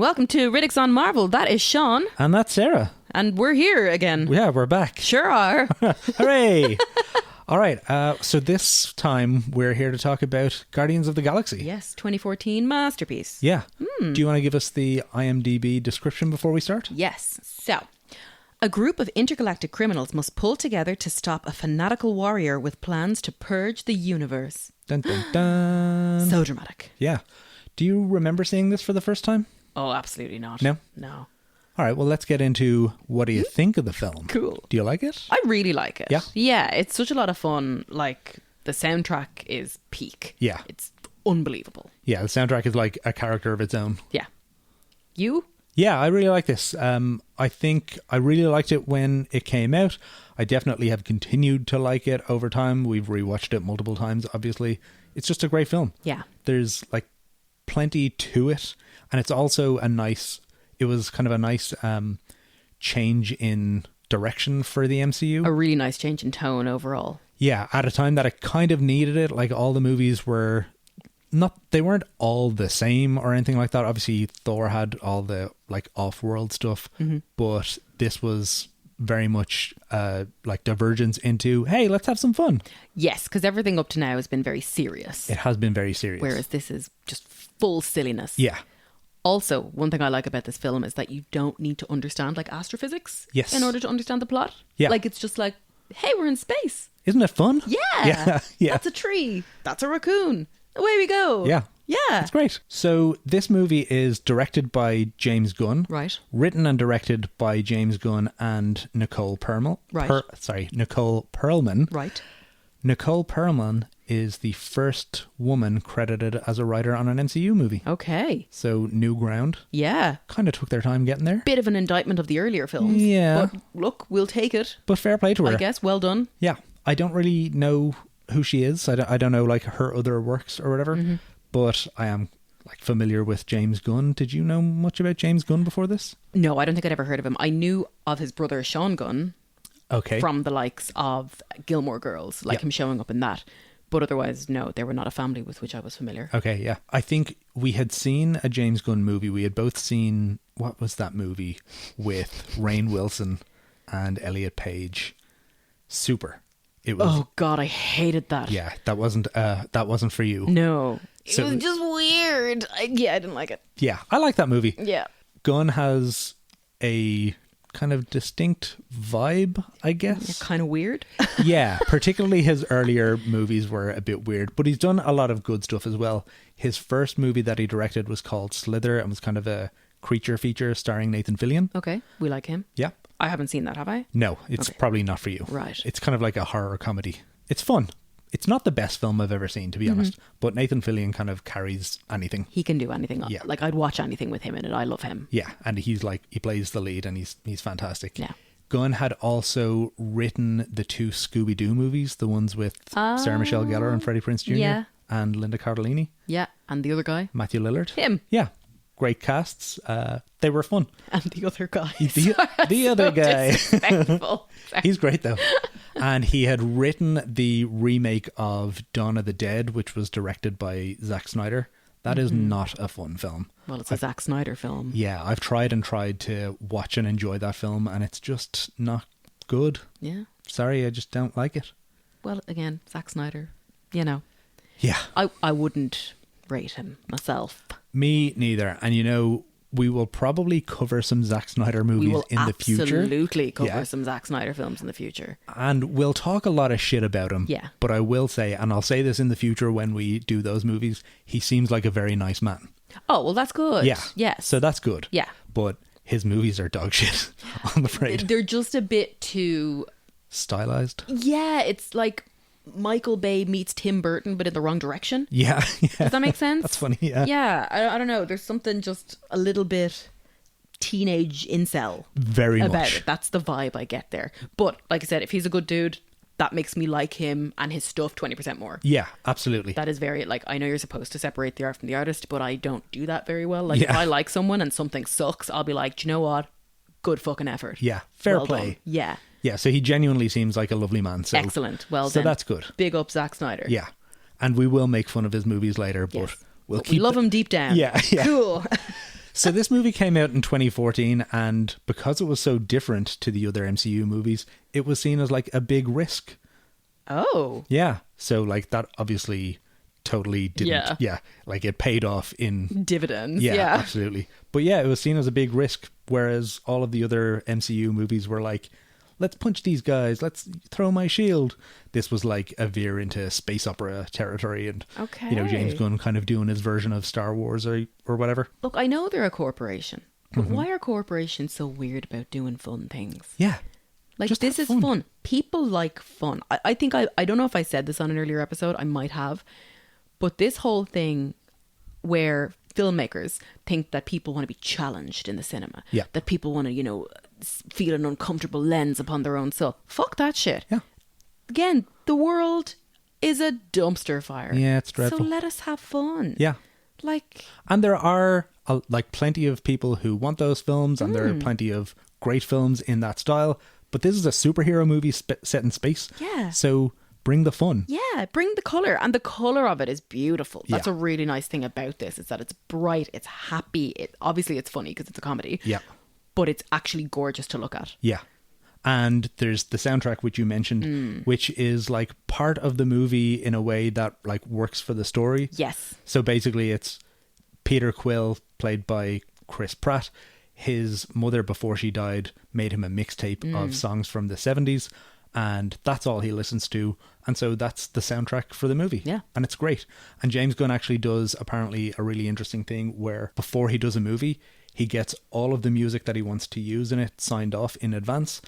welcome to Riddick's on Marvel. That is Sean. And that's Sarah. And we're here again. Yeah, we're back. Sure are. Hooray! All right, so this time we're here to talk about Guardians of the Galaxy. Yes, 2014 masterpiece. Yeah. Do you want to give us the IMDb description before we start? Yes. So, a group of intergalactic criminals must pull together to stop a fanatical warrior with plans to purge the universe. Dun, dun, dun. So dramatic. Yeah. Do you remember seeing this for the first time? Oh, absolutely not. No? No. All right, well, let's get into what do you think of the film? Cool. Do you like it? I really like it. Yeah? Yeah, it's such a lot of fun. Like, the soundtrack is peak. Yeah. It's unbelievable. Yeah, the soundtrack is like a character of its own. Yeah. You? Yeah, I really like this. I think I really liked it when it came out. I definitely have continued to like it over time. We've rewatched it multiple times, obviously. It's just a great film. Yeah. There's like plenty to it. And it's also it was kind of a nice change in direction for the MCU. A really nice change in tone overall. Yeah, at a time that it kind of needed it. Like all the movies they weren't all the same or anything like that. Obviously Thor had all the like off-world stuff, but this was very much like divergence into, hey, let's have some fun. Yes, because everything up to now has been very serious. It has been very serious. Whereas this is just full silliness. Yeah. Also, one thing I like about this film is that you don't need to understand like astrophysics in order to understand the plot. Yeah. Like it's just like, hey, we're in space. Isn't it fun? Yeah. Yeah. That's a tree. That's a raccoon. Away we go. Yeah. Yeah. It's great. So this movie is directed by James Gunn. Right. Written and directed by James Gunn and Nicole Perlman. Right. Nicole Perlman. Right. Nicole Perlman is the first woman credited as a writer on an MCU movie. Okay. So new ground. Yeah. Kind of took their time getting there. Bit of an indictment of the earlier films. Yeah. But look, we'll take it. But fair play to her. I guess. Well done. Yeah. I don't really know who she is. I don't know like her other works or whatever. But I am like familiar with James Gunn. Did you know much about James Gunn before this? No, I don't think I'd ever heard of him. I knew of his brother Sean Gunn. Okay. From the likes of Gilmore Girls, like him showing up in that. But otherwise, no, they were not a family with which I was familiar. Okay, yeah. I think we had seen a James Gunn movie. We had both seen, what was that movie with Rainn Wilson and Elliot Page? Super. It was. Oh God, I hated that. Yeah, that wasn't for you. No. So, it was just weird. I didn't like it. Yeah, I like that movie. Yeah. Gunn has a kind of distinct vibe, I guess. Kind of weird. Yeah, particularly his earlier movies were a bit weird, but he's done a lot of good stuff as well. His first movie that he directed was called Slither and was kind of a creature feature starring Nathan Fillion. Okay, we like him. Yeah. I haven't seen that, have I? No, it's probably not for you. Right. It's kind of like a horror comedy. It's fun. It's not the best film I've ever seen, to be honest, but Nathan Fillion kind of carries anything. He can do anything. Yeah. Like, I'd watch anything with him in it. I love him. Yeah, and he plays the lead and he's fantastic. Yeah. Gunn had also written the two Scooby-Doo movies, the ones with Sarah Michelle Gellar and Freddie Prinze Jr. Yeah. And Linda Cardellini. Yeah, and the other guy. Matthew Lillard. Him. Yeah. Great casts. They were fun. And the other guy. The other guy. Disrespectful. He's great though. And he had written the remake of Dawn of the Dead, which was directed by Zack Snyder. That is not a fun film. Well, it's a Zack Snyder film. Yeah, I've tried to watch and enjoy that film, and it's just not good. Yeah. Sorry, I just don't like it. Well, again, Zack Snyder, you know. Yeah. I wouldn't rate him myself. Me neither. And we will probably cover some Zack Snyder movies in the future. We will absolutely cover some Zack Snyder films in the future. And we'll talk a lot of shit about him. Yeah. But I will say, and I'll say this in the future when we do those movies, he seems like a very nice man. Oh, well, that's good. Yeah. Yes. So that's good. Yeah. But his movies are dog shit, I'm afraid. They're just a bit too... Stylized? Yeah, it's like Michael Bay meets Tim Burton, but in the wrong direction. Yeah. Does that make sense? That's funny, yeah. Yeah, I don't know. There's something just a little bit teenage incel Very about much. it. That's the vibe I get there. But like I said, if he's a good dude, that makes me like him and his stuff 20% more. Yeah, absolutely. That is very, like, I know you're supposed to separate the art from the artist, but I don't do that very well. Like, if I like someone and something sucks, I'll be like, do you know what? Good fucking effort. Yeah, fair Well play. done. Yeah. Yeah, so he genuinely seems like a lovely man. So, Excellent. Well so done. that's good. Big up Zack Snyder. Yeah. And we will make fun of his movies later, but Yes. we'll But keep we love him deep down. Yeah, yeah. Cool. So this movie came out in 2014, and because it was so different to the other MCU movies, it was seen as like a big risk. Oh. Yeah. So like that obviously totally didn't. Yeah. Like it paid off in dividends. Yeah, Yeah. absolutely. But yeah, it was seen as a big risk, whereas all of the other MCU movies were like, let's punch these guys, let's throw my shield. This was like a veer into space opera territory, and you know, James Gunn kind of doing his version of Star Wars or whatever. Look, I know they're a corporation, but why are corporations so weird about doing fun things? Yeah. Like, Just this have is fun. fun. People like fun. I think I don't know if I said this on an earlier episode. I might have. But this whole thing where filmmakers think that people want to be challenged in the cinema. Yeah. That people want to, you know, feel an uncomfortable lens upon their own soul. Fuck that shit. Yeah. Again, the world is a dumpster fire. Yeah, it's dreadful. So let us have fun. Yeah. Like... And there are like plenty of people who want those films, and there are plenty of great films in that style. But this is a superhero movie set in space. Yeah. So bring the fun. Yeah, bring the colour. And the colour of it is beautiful. That's Yeah. a really nice thing about this, is that it's bright, it's happy. Obviously, it's funny because it's a comedy. Yeah. But it's actually gorgeous to look at. Yeah. And there's the soundtrack, which you mentioned, which is like part of the movie in a way that like works for the story. Yes. So basically it's Peter Quill, played by Chris Pratt. His mother, before she died, made him a mixtape of songs from the 70s, and that's all he listens to. And so that's the soundtrack for the movie. Yeah. And it's great. And James Gunn actually does apparently a really interesting thing where before he does a movie, he gets all of the music that he wants to use in it signed off in advance,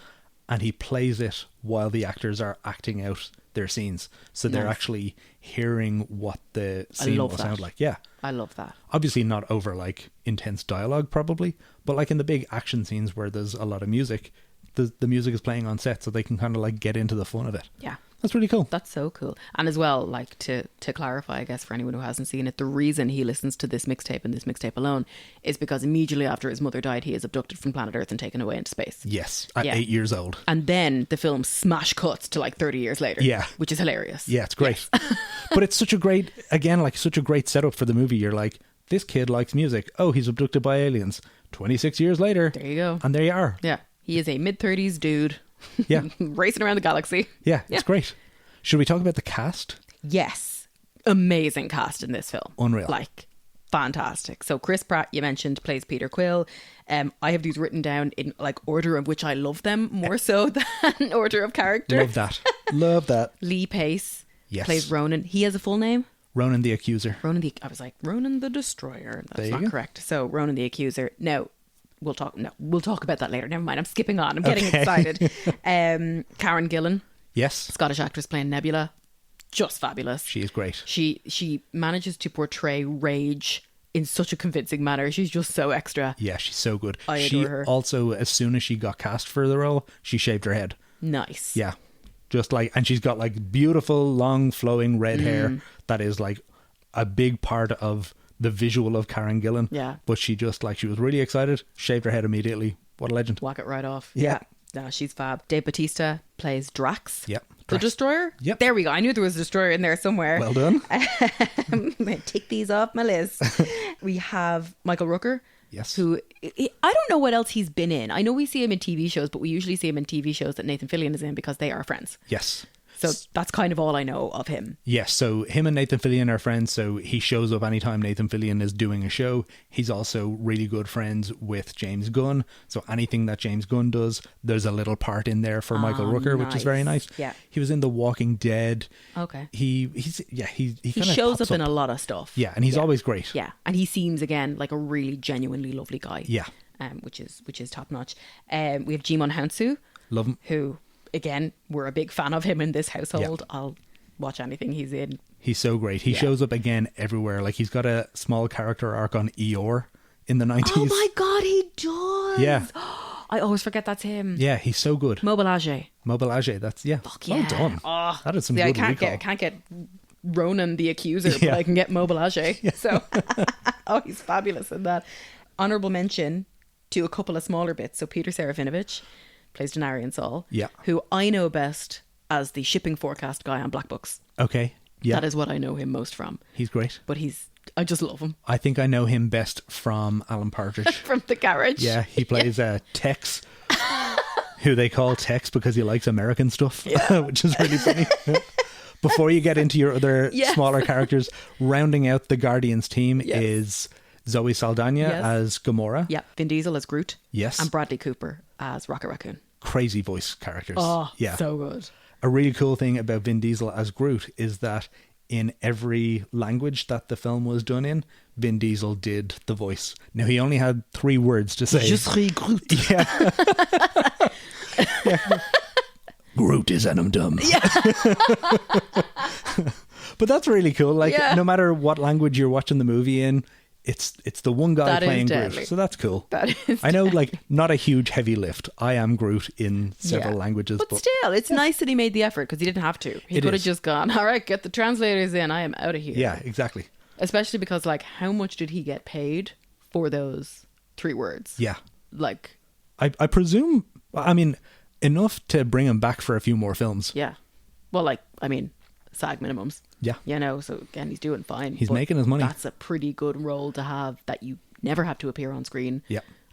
and he plays it while the actors are acting out their scenes. So they're Nice. actually hearing what the scene will love sound that. like. Yeah. I love that. Obviously not over like intense dialogue probably, but like in the big action scenes where there's a lot of music, the music is playing on set, so they can kind of like get into the fun of it. Yeah. That's really cool. That's so cool. And as well, like to clarify, I guess, for anyone who hasn't seen it, the reason he listens to this mixtape and this mixtape alone is because immediately after his mother died, he is abducted from planet Earth and taken away into space. Yes, at Yeah. 8 years old. And then the film smash cuts to like 30 years later. Yeah. Which is hilarious. Yeah, it's great. But it's such a great, again, like such a great setup for the movie. You're like, this kid likes music. Oh, he's abducted by aliens. 26 years later. There you go. And there you are. Yeah. He is a mid-30s dude. Yeah. Racing around the galaxy. Yeah, it's great. Should we talk about the cast? Yes. Amazing cast in this film. Unreal. Like, fantastic. So Chris Pratt, you mentioned, plays Peter Quill. I have these written down in like order of which I love them more so than order of character. Love that. Love that. Lee Pace Yes. plays Ronan. He has a full name? Ronan the Accuser. I was like, Ronan the Destroyer. That's There you not go. correct. So Ronan the Accuser. No, we'll talk about that later. Never mind. I'm skipping on. I'm getting Okay. excited. Karen Gillan, Yes. Scottish actress playing Nebula. Just fabulous. She is great. She manages to portray rage in such a convincing manner. She's just so extra. Yeah, she's so good. I She adore her. also, as soon as she got cast for the role, she shaved her head. Nice. Yeah. Just like, and she's got like beautiful, long, flowing red hair that is like a big part of the visual of Karen Gillan. Yeah. But she just like, she was really excited, shaved her head immediately. What a legend. Whack it right off. Yeah. No, she's fab. Dave Bautista plays Drax. Yep. The Drax. Destroyer? Yep. There we go. I knew there was a Destroyer in there somewhere. Well done. Tick these off my list. We have Michael Rooker. Yes. Who, I don't know what else he's been in. I know we see him in TV shows, but we usually see him in TV shows that Nathan Fillion is in because they are friends. Yes. So that's kind of all I know of him. Yes, so him and Nathan Fillion are friends, so he shows up anytime Nathan Fillion is doing a show. He's also really good friends with James Gunn, so anything that James Gunn does, there's a little part in there for Michael Rooker, which is very nice. Yeah. He was in The Walking Dead. Okay. He He kind of shows up in a lot of stuff. Yeah, and he's always great. Yeah, and he seems again like a really genuinely lovely guy. Yeah. Which is top notch. We have Jimon Hansu, Love him. who again we're a big fan of him in this household. Yeah. I'll watch anything he's in. He's so great. He shows up again everywhere. Like he's got a small character arc on Eeyore in the 90s. Oh my god, he does. Yeah. I always forget that's him. Yeah, he's so good. Mobilage. Mobilage, that's Fuck well yeah. done. Oh, That is some see, good I recall. can't get Ronan the Accuser, but Yeah. I can get Mobilage. So, oh, he's fabulous in that. Honorable mention to a couple of smaller bits. So Peter Serafinovich plays Denarian Saul, Yeah. who I know best as the shipping forecast guy on Black Books. Okay. Yeah. That is what I know him most from. He's great. But he's I just love him. I think I know him best from Alan Partridge. From the garage. Yeah, he plays Tex, who they call Tex because he likes American stuff, which is really funny. Before you get into your other smaller characters, rounding out the Guardians team is Zoe Saldana as Gamora. Yeah, Vin Diesel as Groot. Yes. And Bradley Cooper as Rocket Raccoon. Crazy voice characters. Oh, so good. A really cool thing about Vin Diesel as Groot is that in every language that the film was done in, Vin Diesel did the voice. Now, he only had 3 words to say. Je serai Groot. Yeah. Groot is dumb. Yeah. But that's really cool. Like, no matter what language you're watching the movie in, it's the one guy that playing Groot. So that's cool. That is I know, like, not a huge heavy lift. I am Groot in several languages. But still, it's nice that he made the effort because he didn't have to. He could have just gone, all right, get the translators in. I am out of here. Yeah, exactly. Especially because, like, how much did he get paid for those 3 words? Yeah. Like, I presume, I mean, enough to bring him back for a few more films. Yeah. Well, like, I mean, SAG minimums. Yeah. You know, so again, he's doing fine. He's making his money. That's a pretty good role to have that you never have to appear on screen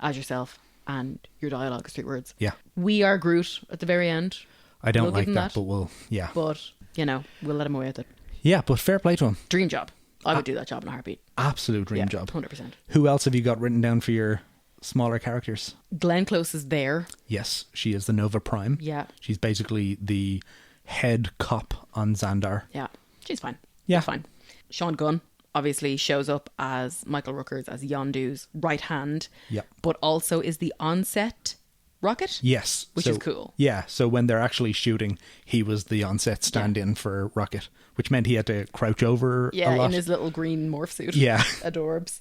as yourself and your dialogue is 3 words. Yeah. We are Groot at the very end. I don't like that, but we'll, But, you know, we'll let him away with it. Yeah, but fair play to him. Dream job. I would do that job in a heartbeat. Absolute dream job. 100%. Who else have you got written down for your smaller characters? Glenn Close is there. Yes, she is the Nova Prime. Yeah. She's basically the head cop on Xandar. Yeah. She's fine. Yeah. She's fine. Sean Gunn obviously shows up as Michael Rooker's, as Yondu's right hand. Yeah. But also is the onset rocket. Yes. Which is cool. Yeah. So when they're actually shooting, he was the onset stand-in for Rocket, which meant he had to crouch over a lot. In his little green morph suit. Yeah. Adorbs.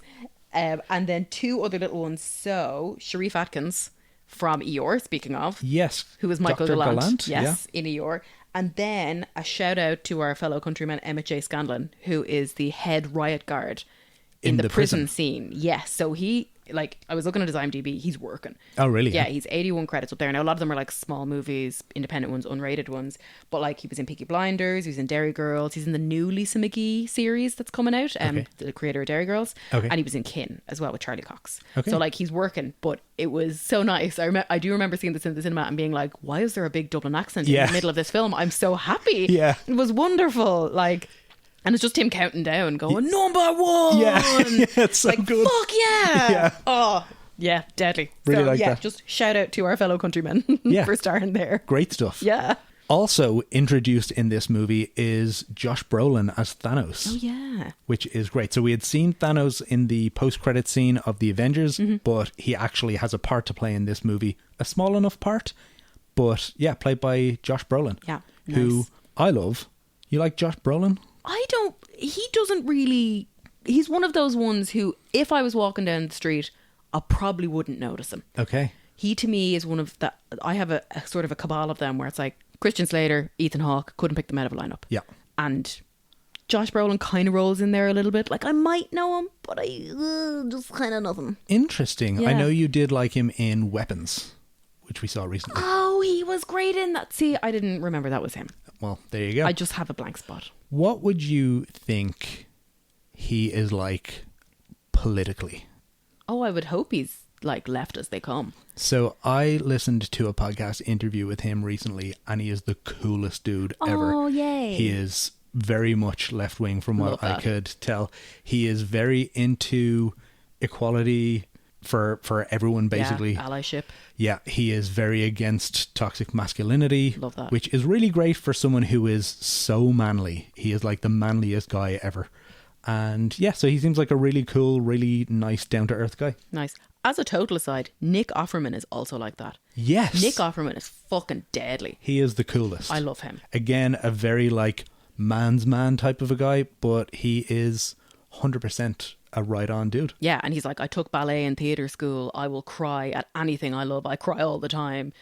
And then 2 other little ones. So Sharif Atkins from Eeyore, speaking of. Yes. Who was Michael Dr. Gallant. Yes, in Eeyore. And then a shout out to our fellow countryman Emmett J. Scanlon, who is the head riot guard in the prison scene. Yes. So he, like, I was looking at his IMDb, he's working. Oh, really? Yeah, he's 81 credits up there. Now, a lot of them are like small movies, independent ones, unrated ones. But like, he was in Peaky Blinders, he was in Dairy Girls, he's in the new Lisa McGee series that's coming out, the creator of Dairy Girls. Okay. And he was in Kin as well with Charlie Cox. Okay. So like, he's working, but it was so nice. I do remember seeing this in the cinema and being like, why is there a big Dublin accent in the middle of this film? I'm so happy. Yeah. It was wonderful. Like, and it's just him counting down, going, #1. Yeah. It's so like, good. fuck yeah. Yeah. Oh, yeah, deadly. Really so, like yeah, that. just shout out to our fellow countrymen for starring there. Great stuff. Yeah. Also introduced in this movie is Josh Brolin as Thanos. Oh, yeah. Which is great. So we had seen Thanos in the post-credit scene of the Avengers, but he actually has a part to play in this movie. A small enough part, but yeah, played by Josh Brolin. Yeah. Who Nice. I love. You like Josh Brolin? He doesn't really, he's one of those ones who, if I was walking down the street, I probably wouldn't notice him. Okay. He, to me, is one of the, I have a sort of a cabal of them where it's like Christian Slater, Ethan Hawke, couldn't pick them out of a lineup. Yeah. And Josh Brolin kind of rolls in there a little bit. Like, I might know him, but I just kind of nothing. Interesting. Yeah. I know you did like him in Weapons, which we saw recently. Oh, he was great in that. See, I didn't remember that was him. Well, there you go. I just have a blank spot. What would you think he is like politically? Oh, I would hope he's like left as they come. So I listened to a podcast interview with him recently, and he is the coolest dude ever. Oh, yay. He is very much left wing from what Love I that. could tell. He is very into equality for everyone, basically. Yeah, allyship. Yeah, he is very against toxic masculinity. Love that. Which is really great for someone who is so manly. He is like the manliest guy ever. And yeah, so he seems like a really cool, really nice, down-to-earth guy. Nice. As a total aside, Nick Offerman is also like that. Yes. Nick Offerman is fucking deadly. He is the coolest. I love him. Again, a very like man's man type of a guy, but he is 100% a right-on dude. Yeah, and he's like, I took ballet in theatre school. I will cry at anything I love. I cry all the time.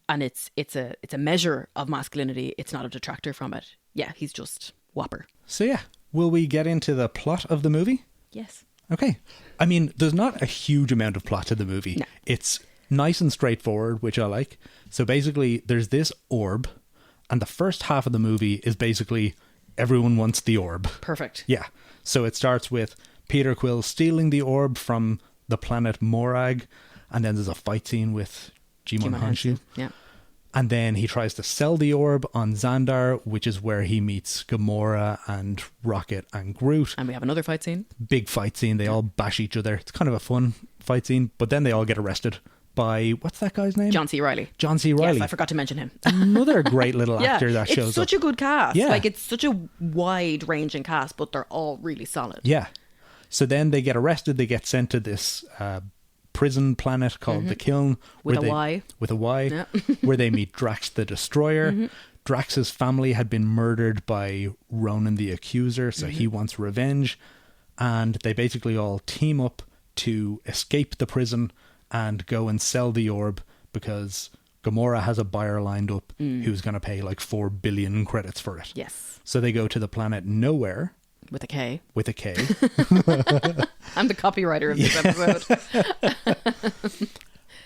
And it's a measure of masculinity. It's not a detractor from it. Yeah, he's just whopper. So yeah, will we get into the plot of the movie? Yes. Okay. I mean, there's not a huge amount of plot to the movie. No. It's nice and straightforward, which I like. So basically, there's this orb, and the first half of the movie is basically everyone wants the orb. Perfect. Yeah. So it starts with Peter Quill stealing the orb from the planet Morag, and then there's a fight scene with Jimon Honshu. Yeah. And then he tries to sell the orb on Xandar, which is where he meets Gamora and Rocket and Groot. And we have another fight scene. Big fight scene. They all bash each other. It's kind of a fun fight scene. But then they all get arrested by, what's that guy's name? John C. Reilly. John C. Reilly. Yes, I forgot to mention him. Another great little actor that shows up. It's such a good cast. Yeah. Like, it's such a wide-ranging cast, but they're all really solid. Yeah. So then they get arrested. They get sent to this prison planet called the Kiln. With a Y. With a Y. Yeah. Where they meet Drax the Destroyer. Drax's family had been murdered by Ronan the Accuser, so he wants revenge. And they basically all team up to escape the prison and go and sell the orb because Gamora has a buyer lined up who's going to pay like 4 billion credits for it. Yes. So they go to the planet Nowhere. With a K. With a K. I'm the copywriter of this episode.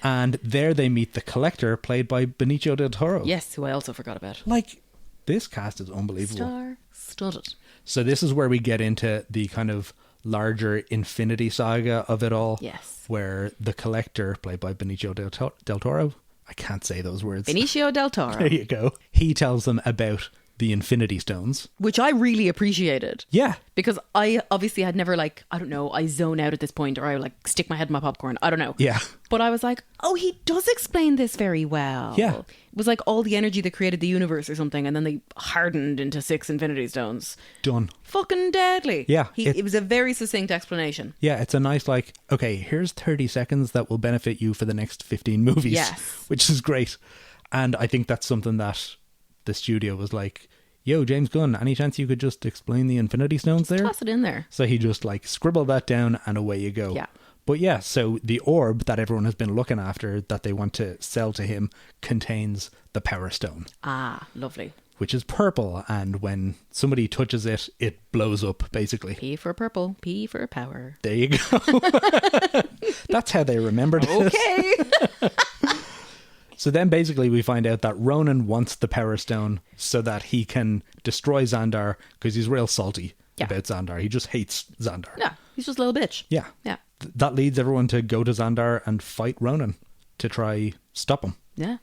And there they meet the Collector, played by Benicio del Toro. Yes, who I also forgot about. Like, this cast is unbelievable. Star-studded. So this is where we get into the kind of larger Infinity Saga of it all. Yes. Where the Collector, played by Benicio del Toro, I can't say those words. Benicio del Toro. There you go. He tells them about the Infinity Stones. Which I really appreciated. Yeah. Because I obviously had never, like, I don't know, I zone out at this point, or I like stick my head in my popcorn. I don't know. Yeah. But I was like, oh, he does explain this very well. Yeah. It was like all the energy that created the universe or something, and then they hardened into 6 Infinity Stones. Done. Fucking deadly. Yeah. It was a very succinct explanation. Yeah, it's a nice, like, okay, here's 30 seconds that will benefit you for the next 15 movies. Yes. Which is great. And I think that's something that the studio was like, yo, James Gunn, any chance you could just explain the Infinity Stones there? Toss it in there. So he just like scribbled that down and away you go. Yeah. But yeah, so the orb that everyone has been looking after that they want to sell to him contains the Power Stone. Ah, lovely. Which is purple, and when somebody touches it, it blows up, basically. P for purple, P for power. There you go. That's how they remembered it. Okay. So then basically we find out that Ronan wants the Power Stone so that he can destroy Xandar because he's real salty about Xandar. He just hates Xandar. Yeah, he's just a little bitch. Yeah. Yeah. That leads everyone to go to Xandar and fight Ronan to try stop him. Yeah.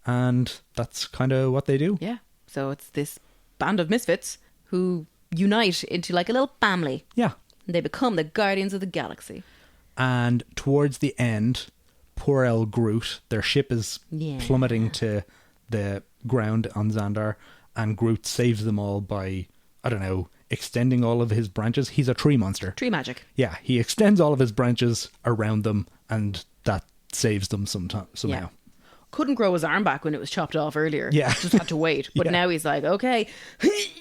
And that's kind of what they do. Yeah. So it's this band of misfits who unite into like a little family. Yeah. They become the Guardians of the Galaxy. And towards the end, poor El Groot, their ship is plummeting to the ground on Xandar, and Groot saves them all by, I don't know, extending all of his branches. He's a tree monster. Tree magic. Yeah, he extends all of his branches around them, and that saves them somehow. Yeah. Couldn't grow his arm back when it was chopped off earlier. Yeah. Just had to wait. But now he's like, okay.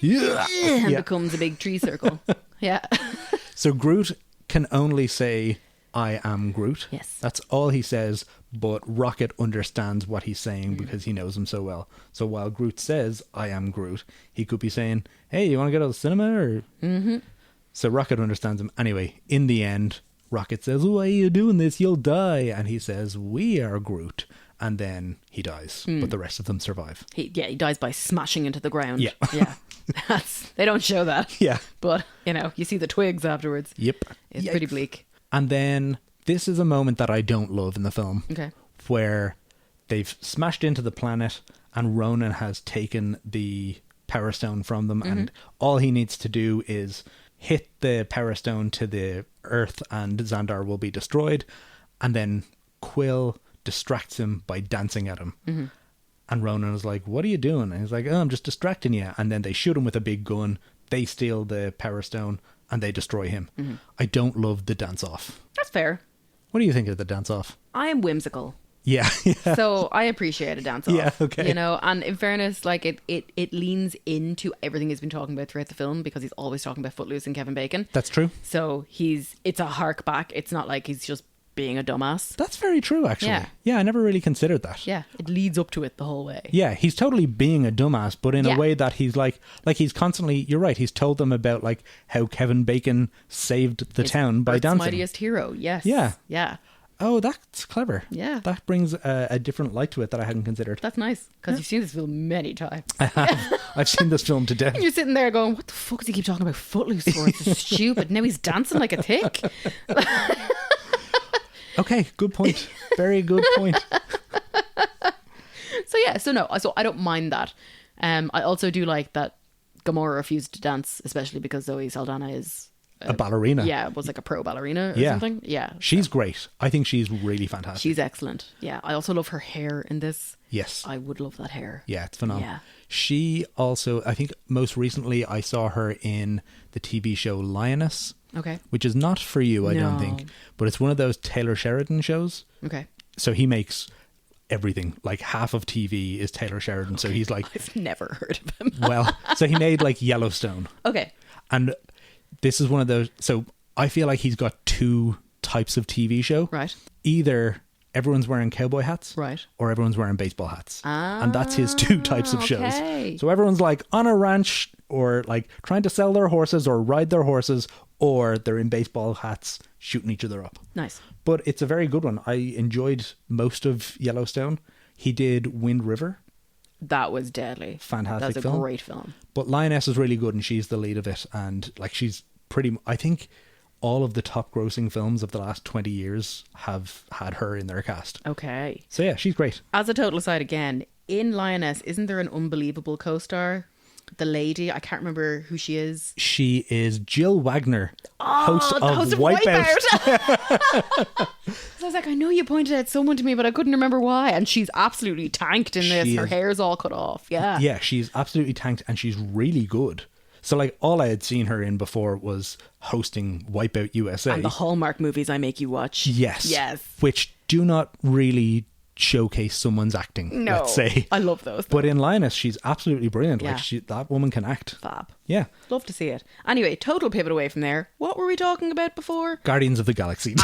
And becomes a big tree circle. Yeah. So Groot can only say, I am Groot. Yes. That's all he says, but Rocket understands what he's saying because he knows him so well. So while Groot says, I am Groot, he could be saying, hey, you want to go to the cinema? Or... So Rocket understands him. Anyway, in the end, Rocket says, why are you doing this? You'll die. And he says, we are Groot. And then he dies, but the rest of them survive. He dies by smashing into the ground. Yeah. Yeah. They don't show that. Yeah. But, you see the twigs afterwards. Yep. It's pretty bleak. And then this is a moment that I don't love in the film. Okay. Where they've smashed into the planet and Ronan has taken the Power Stone from them, and all he needs to do is hit the Power Stone to the Earth and Xandar will be destroyed. And then Quill distracts him by dancing at him. And Ronan is like, what are you doing? And he's like, oh, I'm just distracting you. And then they shoot him with a big gun. They steal the Power Stone and they destroy him. I don't love the dance off. That's fair. What do you think of the dance off? I am whimsical. Yeah. So I appreciate a dance off. Yeah, okay. And in fairness, like it leans into everything he's been talking about throughout the film because he's always talking about Footloose and Kevin Bacon. That's true. So it's a hark back. It's not like he's just being a dumbass. That's very true, actually. Yeah. I never really considered that. Yeah, it leads up to it the whole way. Yeah, he's totally being a dumbass, but in a way that he's like he's constantly, you're right, he's told them about like how Kevin Bacon saved the town by Earth's dancing. mightiest hero, yes. Yeah. Yeah. Oh, that's clever. Yeah. That brings a different light to it that I hadn't considered. That's nice, because you've seen this film many times. I've seen this film to death. And you're sitting there going, what the fuck does he keep talking about Footloose for? It's just stupid. Now he's dancing like a tick. Okay, good point. Very good point. So I don't mind that. I also do like that Gamora refused to dance, especially because Zoe Saldana is A ballerina. Yeah, was like a pro ballerina or something. Yeah. She's great. I think she's really fantastic. She's excellent. Yeah. I also love her hair in this. Yes. I would love that hair. Yeah, it's phenomenal. Yeah. She also, I think most recently I saw her in the TV show Lioness. Okay. Which is not for you, I don't think. But it's one of those Taylor Sheridan shows. Okay. So he makes everything. Like half of TV is Taylor Sheridan. Okay. So he's like... I've never heard of him. Well, so he made like Yellowstone. Okay. And this is one of those... So I feel like he's got two types of TV show. Right. Either everyone's wearing cowboy hats. Right. Or everyone's wearing baseball hats. And that's his two types of shows. Okay. So everyone's like on a ranch or like trying to sell their horses or ride their horses, or they're in baseball hats shooting each other up. Nice. But it's a very good one. I enjoyed most of Yellowstone. He did Wind River. That was deadly. Fantastic That's film. a great film. But Lioness is really good and she's the lead of it. And like she's pretty... I think all of the top grossing films of the last 20 years have had her in their cast. Okay. So yeah, she's great. As a total aside again, in Lioness, isn't there an unbelievable co-star? The lady, I can't remember who she is. She is Jill Wagner, host of Wipeout. So I was like, I know you pointed out someone to me, but I couldn't remember why. And she's absolutely tanked in this. Her hair's all cut off. Yeah. Yeah, she's absolutely tanked and she's really good. So like all I had seen her in before was hosting Wipeout USA. And the Hallmark movies I make you watch. Yes. Yes. Which do not really showcase someone's acting, no, let's say. I love those. But in Lioness, she's absolutely brilliant. Yeah. Like that woman can act. Fab. Yeah. Love to see it. Anyway, total pivot away from there. What were we talking about before? Guardians of the Galaxy.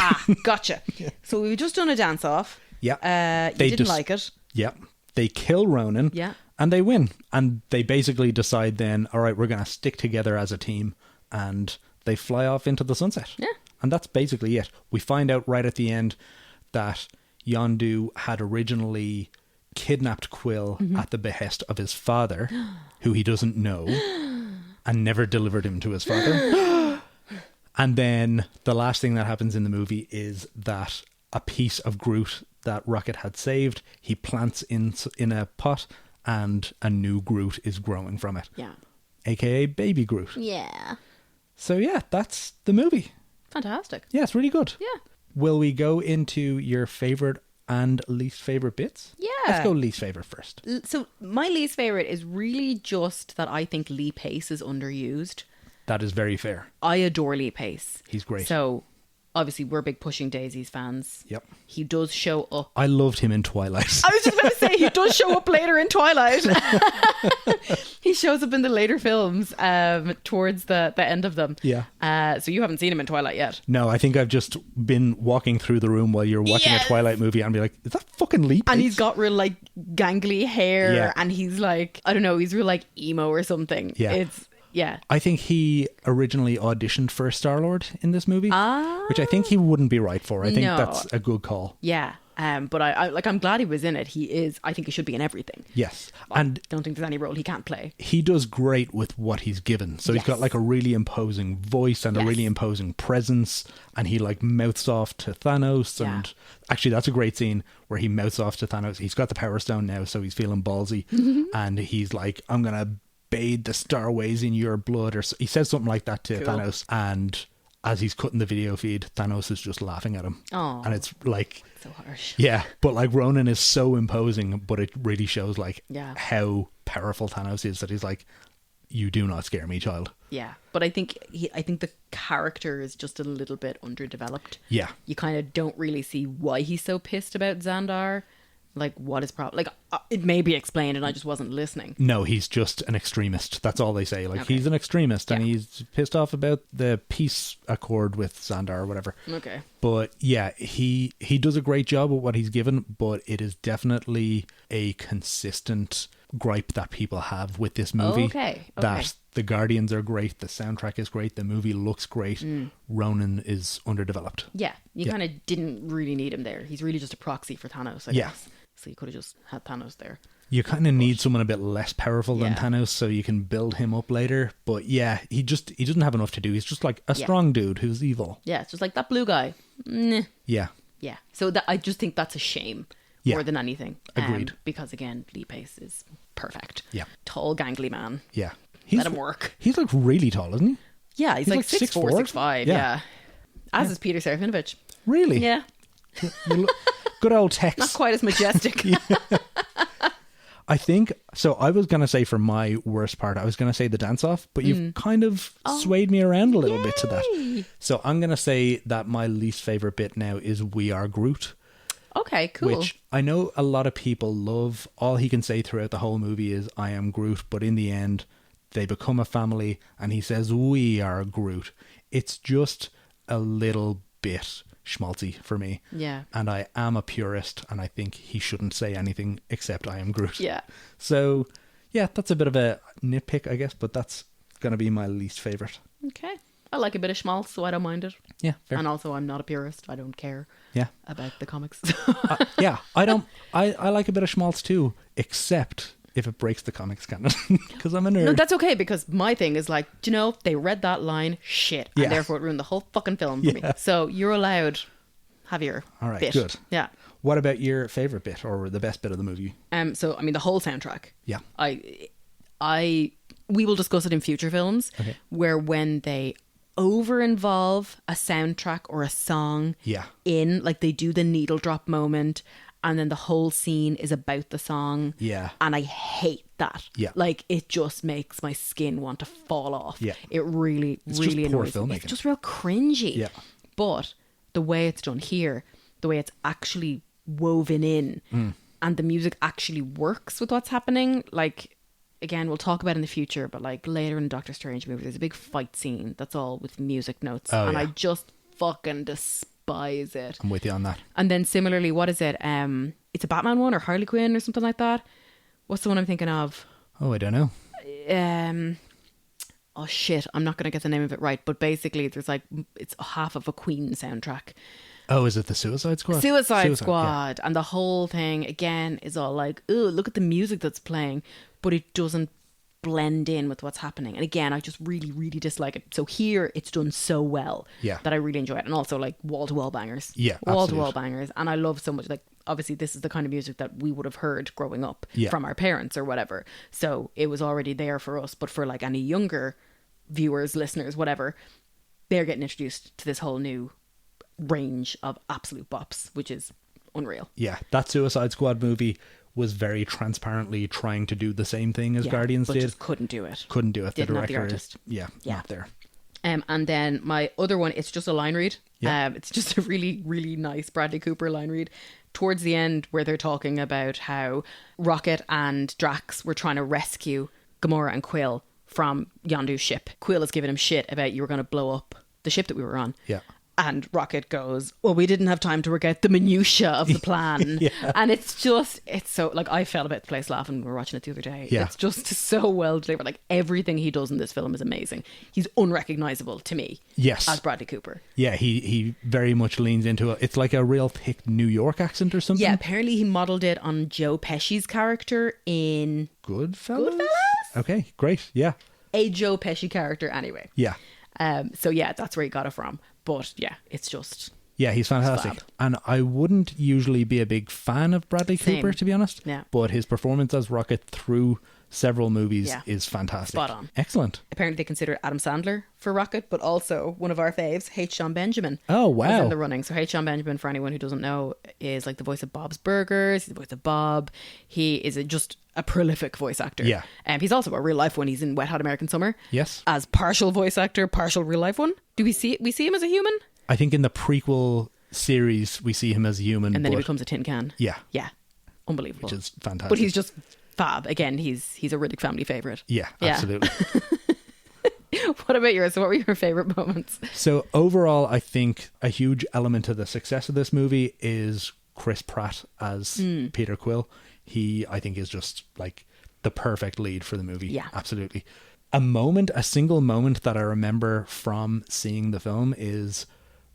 Gotcha. Yeah. So we've just done a dance off. Yeah. You didn't like it. Yeah. They kill Ronan. Yeah. And they win. And they basically decide then, all right, we're going to stick together as a team. And they fly off into the sunset. Yeah. And that's basically it. We find out right at the end that Yondu had originally kidnapped Quill at the behest of his father, who he doesn't know, and never delivered him to his father. And then the last thing that happens in the movie is that a piece of Groot that Rocket had saved, he plants in a pot, and a new Groot is growing from it. Yeah. AKA Baby Groot. Yeah. So yeah, that's the movie. Fantastic. Yeah, it's really good. Yeah. Will we go into your favourite and least favourite bits? Yeah. Let's go least favourite first. So my least favourite is really just that I think Lee Pace is underused. That is very fair. I adore Lee Pace. He's great. So obviously we're big Pushing Daisies fans. Yep. He does show up. I loved him in Twilight. I was just about to say, he does show up later in Twilight. He shows up in the later films towards the end of them. Yeah. So you haven't seen him in Twilight yet. No, I think I've just been walking through the room while you're watching a Twilight movie and be like, is that fucking Lee Pace? And he's got real like gangly hair. Yeah. And he's like, I don't know, he's real like emo or something. Yeah. Yeah. I think he originally auditioned for Star-Lord in this movie, which I think he wouldn't be right for. I think that's a good call. Yeah. But I'm glad he was in it. I think he should be in everything. Yes. And I don't think there's any role he can't play. He does great with what he's given. So he's got like a really imposing voice and a really imposing presence. And he like mouths off to Thanos. And actually that's a great scene where he mouths off to Thanos. He's got the Power Stone now, so he's feeling ballsy. And he's like, I'm going to bathe the starways in your blood. Or he says something like that to Thanos. And as he's cutting the video feed, Thanos is just laughing at him. Oh, and it's like so harsh. Yeah, but like Ronan is so imposing, but it really shows like how powerful Thanos is, that he's like, you do not scare me, child. Yeah, but I think the character is just a little bit underdeveloped. Yeah, you kind of don't really see why he's so pissed about Xandar. Like, what is problem? Like, it may be explained, and I just wasn't listening. No, he's just an extremist. That's all they say. Like, he's an extremist, and he's pissed off about the peace accord with Xandar or whatever. Okay. But yeah, he does a great job with what he's given, but it is definitely a consistent gripe that people have with this movie. Okay. That the Guardians are great, the soundtrack is great, the movie looks great. Ronan is underdeveloped. Yeah, you kind of didn't really need him there. He's really just a proxy for Thanos, I guess. So you could have just had Thanos there. You kind of need someone a bit less powerful than Thanos so you can build him up later. But yeah, he doesn't have enough to do. He's just like a strong dude who's evil. Yeah, it's just like that blue guy. Nah. Yeah. Yeah. So I just think that's a shame more than anything. Agreed. Because again, Lee Pace is perfect. Yeah. Tall, gangly man. Yeah. Let him work. He's like really tall, isn't he? Yeah, he's like 6'4", 6'5". Yeah. As is Peter Serafinovich. Really? Yeah. Good old Tex. Not quite as majestic. I think, so I was going to say for my worst part, I was going to say the dance-off, but you've kind of swayed me around a little bit to that. So I'm going to say that my least favourite bit now is We Are Groot. Okay, cool. Which I know a lot of people love. All he can say throughout the whole movie is, I am Groot, but in the end, they become a family, and he says, we are Groot. It's just a little bit schmaltzy for me. Yeah. And I am a purist, and I think he shouldn't say anything except I am Groot. Yeah. So, yeah, that's a bit of a nitpick, I guess, but that's going to be my least favourite. Okay. I like a bit of schmaltz, so I don't mind it. Yeah, fair. And also, I'm not a purist. I don't care about the comics. Yeah, I like a bit of schmaltz too, except if it breaks the comics canon, because I'm a nerd. No, that's okay, because my thing is like, do you know, they read that line, shit, and therefore it ruined the whole fucking film for me. So you're allowed, have your bit. Good. Yeah. What about your favourite bit or the best bit of the movie? So I mean, the whole soundtrack. Yeah. We will discuss it in future films, where when they over-involve a soundtrack or a song in, like they do the needle drop moment, and then the whole scene is about the song. Yeah. And I hate that. Yeah. Like, it just makes my skin want to fall off. Yeah. It really, it's really just poor annoys me. filmmaking. It's just real cringy. Yeah. But the way it's done here, the way it's actually woven in, and the music actually works with what's happening, like, again, we'll talk about it in the future, but like later in the Doctor Strange movie, there's a big fight scene that's all with music notes. And I just fucking despise it. I'm with you on that. And then similarly, what is it? It's a Batman one or Harley Quinn or something like that. What's the one I'm thinking of? Oh, I don't know. Oh shit, I'm not going to get the name of it right, but basically there's like, it's half of a Queen soundtrack. Oh, is it the Suicide Squad? Suicide Squad. Yeah. And the whole thing, again, is all like, ooh, look at the music that's playing, but it doesn't blend in with what's happening. And again, I just really, really dislike it. So here, it's done so well that I really enjoy it. And also, like, wall-to-wall bangers. Yeah, wall-to-wall bangers. And I love so much, like, obviously, this is the kind of music that we would have heard growing up from our parents or whatever. So it was already there for us. But for, like, any younger viewers, listeners, whatever, they're getting introduced to this whole new range of absolute bops, which is unreal. Yeah, that Suicide Squad movie was very transparently trying to do the same thing as Guardians but did. Just couldn't do it. The director, the artist. Not there. And then my other one, it's just a line read. It's just a really, really nice Bradley Cooper line read towards the end, where they're talking about how Rocket and Drax were trying to rescue Gamora and Quill from Yondu's ship. Quill is giving him shit about, you were going to blow up the ship that we were on. Yeah. And Rocket goes, well, we didn't have time to work out the minutiae of the plan. And it's so, like, I fell about the place laughing when we were watching it the other day. Yeah. It's just so well delivered. Like, everything he does in this film is amazing. He's unrecognisable to me. Yes. As Bradley Cooper. Yeah, he very much leans into it. It's like a real thick New York accent or something. Yeah, apparently he modelled it on Joe Pesci's character in Goodfellas? Okay, great. Yeah. A Joe Pesci character, anyway. Yeah. So yeah, that's where he got it from. But yeah, it's just... Yeah, he's fantastic. And I wouldn't usually be a big fan of Bradley Cooper, to be honest. Yeah. But his performance as Rocket through several movies is fantastic. Spot on. Excellent. Apparently they consider Adam Sandler for Rocket, but also one of our faves, H. Sean Benjamin. Oh, wow. Was in the running. So H. Sean Benjamin, for anyone who doesn't know, is like the voice of Bob's Burgers. He's the voice of Bob. He is just a prolific voice actor. Yeah. He's also a real life one. He's in Wet Hot American Summer. Yes. As partial voice actor, partial real life one. Do we see him as a human? I think in the prequel series we see him as a human, and then he becomes a tin can. Yeah. Unbelievable. Which is fantastic. But he's just fab. Again, he's a Riddick family favourite. Yeah, absolutely. What about yours? So what were your favourite moments? So overall, I think a huge element to the success of this movie is Chris Pratt as Peter Quill. He, I think, is just like the perfect lead for the movie. Yeah. Absolutely. A single moment that I remember from seeing the film is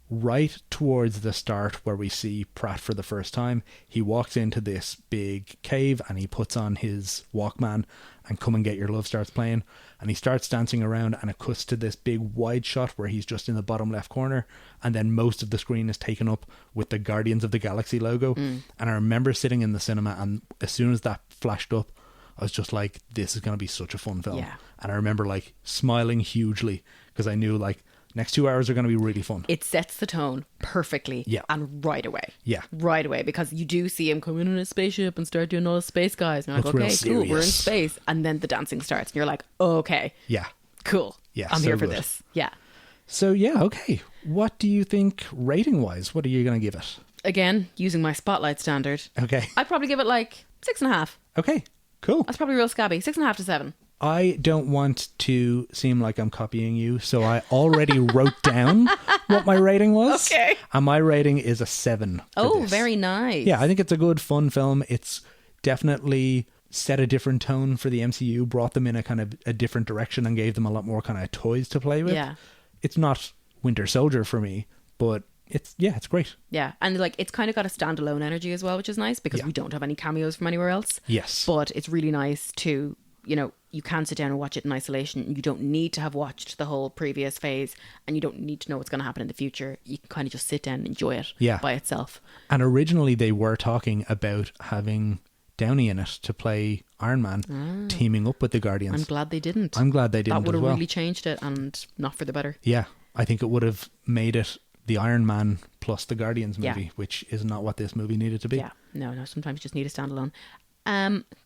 right towards the start where we see Pratt for the first time. He walks into this big cave and he puts on his Walkman and Come and Get Your Love starts playing, and he starts dancing around, and it cuts to this big wide shot where he's just in the bottom left corner, and then most of the screen is taken up with the Guardians of the Galaxy logo. And I remember sitting in the cinema, and as soon as that flashed up, I was just like, this is going to be such a fun film. Yeah. And I remember like smiling hugely because I knew like next 2 hours are going to be really fun. It sets the tone perfectly. Yeah. And right away. Yeah. Right away. Because you do see him come in a spaceship and start doing all the space guys. And you're like, Looks real okay, cool, we're in serious. space. And then the dancing starts. And you're like, okay, Yeah. cool. Yeah, I'm so here for good. this. Yeah. So yeah, okay. What do you think rating wise? What are you going to give it? Again, using my spotlight standard, Okay. I'd probably give it like 6.5. Okay. Cool. That's probably real scabby. 6.5 to 7. I don't want to seem like I'm copying you, so I already wrote down what my rating was. Okay. And my rating is a 7. For Oh, this. very nice. Yeah, I think it's a good, fun film. It's definitely set a different tone for the MCU, brought them in a kind of a different direction and gave them a lot more kind of toys to play with. Yeah. It's not Winter Soldier for me, but it's great. Yeah. And like it's kind of got a standalone energy as well, which is nice because Yeah. we don't have any cameos from anywhere else. Yes. But it's really nice to, you know, you can sit down and watch it in isolation. You don't need to have watched the whole previous phase and you don't need to know what's going to happen in the future. You can kind of just sit down and enjoy it Yeah. by itself. And originally they were talking about having Downey in it to play Iron Man, teaming up with the Guardians. I'm glad they didn't. I'm glad they didn't That would as have well. really changed it and not for the better. Yeah, I think it would have made it the Iron Man plus the Guardians movie, Yeah. which is not what this movie needed to be. Yeah. No, sometimes you just need a standalone.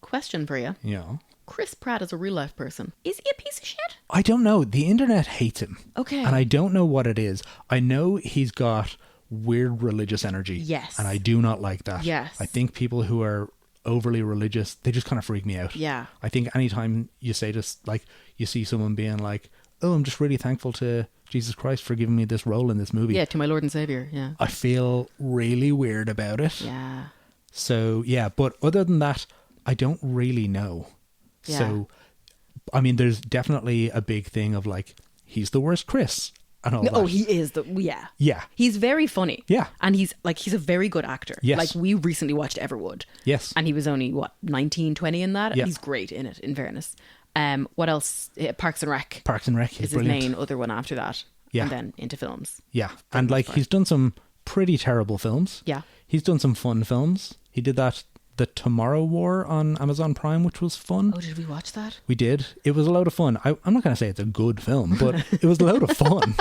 Question for you. Yeah. Chris Pratt is a real life person. Is he a piece of shit? I don't know. The internet hates him. Okay. And I don't know what it is. I know he's got weird religious energy. Yes. And I do not like that. Yes. I think people who are overly religious, they just kind of freak me out. Yeah. I think anytime you say this, like you see someone being like, oh, I'm just really thankful to Jesus Christ for giving me this role in this movie. Yeah, to my Lord and Savior. Yeah. I feel really weird about it. Yeah. So, yeah, but other than that, I don't really know. Yeah. So, I mean, there's definitely a big thing of like, he's the worst Chris and all that. Oh, he is yeah. Yeah. He's very funny. Yeah. And he's a very good actor. Yes. Like we recently watched Everwood. Yes. And he was only 19, 20 in that. Yeah. And he's great in it, in fairness. What else? Parks and Rec Parks and Rec is is his brilliant. main other one after that. Yeah. And then into films. Yeah. And like, he's done some pretty terrible films. Yeah. He's done some fun films. He did The Tomorrow War on Amazon Prime, which was fun. Oh, did we watch that? We did. It was a load of fun. I'm not going to say it's a good film, but it was a load of fun.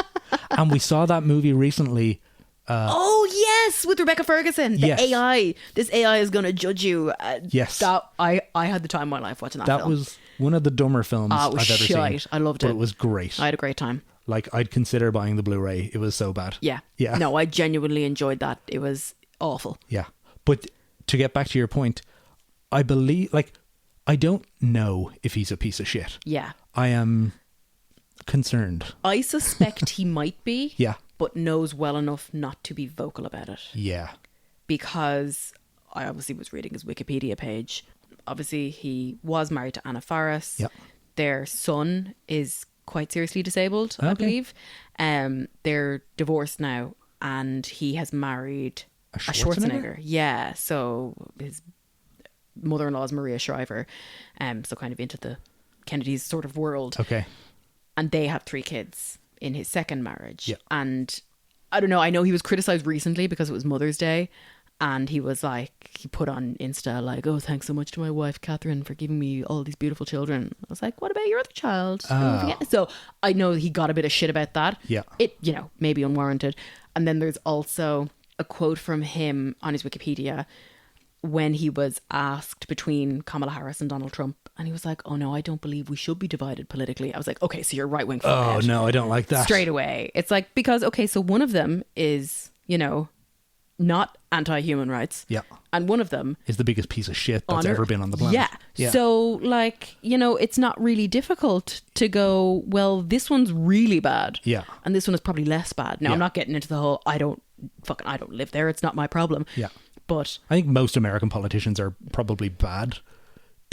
And we saw that movie recently. Oh, yes, with Rebecca Ferguson. The Yes. AI. This AI is going to judge you. Yes. I had the time of my life watching that That film. was one of the dumber films it I've was ever shite. seen. I loved but it. it was great. I had a great time. Like, I'd consider buying the Blu-ray. It was so bad. Yeah. Yeah. No, I genuinely enjoyed that. It was awful. Yeah. But to get back to your point, I believe, like, I don't know if he's a piece of shit. Yeah. I am concerned. I suspect he might be. Yeah. But knows well enough not to be vocal about it. Yeah. Because I obviously was reading his Wikipedia page. Obviously, he was married to Anna Faris. Yep. Their son is quite seriously disabled, I Okay. believe. They're divorced now, and he has married A a Schwarzenegger? Schwarzenegger. Yeah, so his mother-in-law is Maria Shriver, so kind of into the Kennedys sort of world. Okay. And they have 3 kids in his second marriage. Yeah. And I don't know, I know he was criticized recently because it was Mother's Day. And he was like, he put on Insta like, oh, thanks so much to my wife, Catherine, for giving me all these beautiful children. I was like, what about your other child? So I know he got a bit of shit about that. Yeah. It, maybe unwarranted. And then there's also a quote from him on his Wikipedia when he was asked between Kamala Harris and Donald Trump. And he was like, oh no, I don't believe we should be divided politically. I was like, okay, so you're right wing. Oh, no, I don't like that. Straight away. It's like, because, okay, so one of them is, not anti-human rights. Yeah. And one of them Is the biggest piece of shit that's on ever Earth. been on the planet. Yeah. So, like, it's not really difficult to go, well, this one's really bad. Yeah. And this one is probably less bad. Now, Yeah. I'm not getting into the whole, I don't live there. It's not my problem. Yeah. But I think most American politicians are probably bad,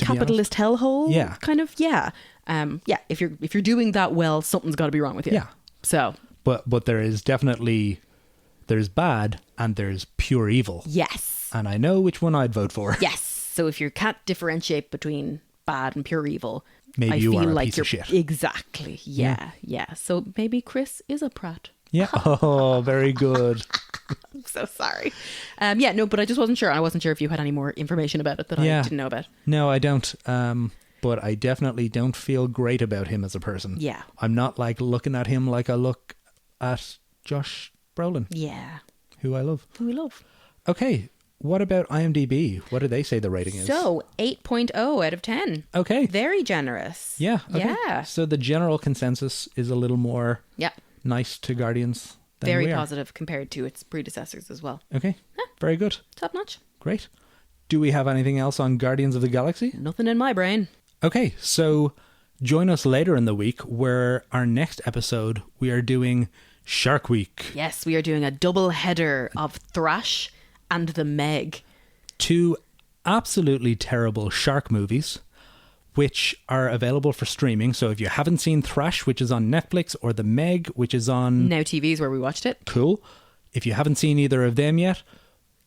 capitalist hellhole. Yeah. Kind of. Yeah. If you're doing that well, something's got to be wrong with you. Yeah. So. But there is definitely, there's bad and there's pure evil. Yes. And I know which one I'd vote for. Yes. So if you can't differentiate between bad and pure evil, Maybe I you feel are a like piece you're of shit. Exactly. Yeah. So maybe Chris is a prat. Yeah. Oh, very good. I'm so sorry. But I just wasn't sure. I wasn't sure if you had any more information about it that I didn't know about. No, I don't. But I definitely don't feel great about him as a person. Yeah. I'm not like looking at him like I look at Josh Brolin. Yeah. Who I love. Who we love. Okay. What about IMDb? What do they say the rating is? So, 8.0 out of 10. Okay. Very generous. Yeah. Okay. Yeah. So the general consensus is a little more Yeah. nice to Guardians than Very we are. positive compared to its predecessors as well. Okay. Very good. Top notch. Great. Do we have anything else on Guardians of the Galaxy? Nothing in my brain. Okay, so join us later in the week where our next episode we are doing Shark Week. Yes, we are doing a double header of Thrash and The Meg. 2 absolutely terrible shark movies which are available for streaming. So if you haven't seen Thrash, which is on Netflix, or The Meg, which is on Now TV's where we watched it. Cool. If you haven't seen either of them yet,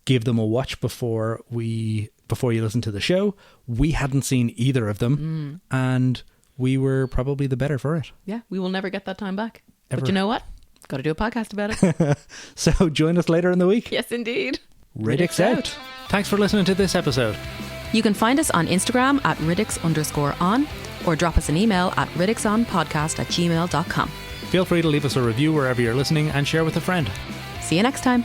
give them a watch before you listen to the show. We hadn't seen either of them, and we were probably the better for it. Yeah, we will never get that time back. Ever. But you know what? Got to do a podcast about it. So join us later in the week. Yes, indeed. Riddix out. Thanks for listening to this episode. You can find us on Instagram at Riddix_on, or drop us an email at riddixonpodcast@gmail.com. Feel free to leave us a review wherever you're listening and share with a friend. See you next time.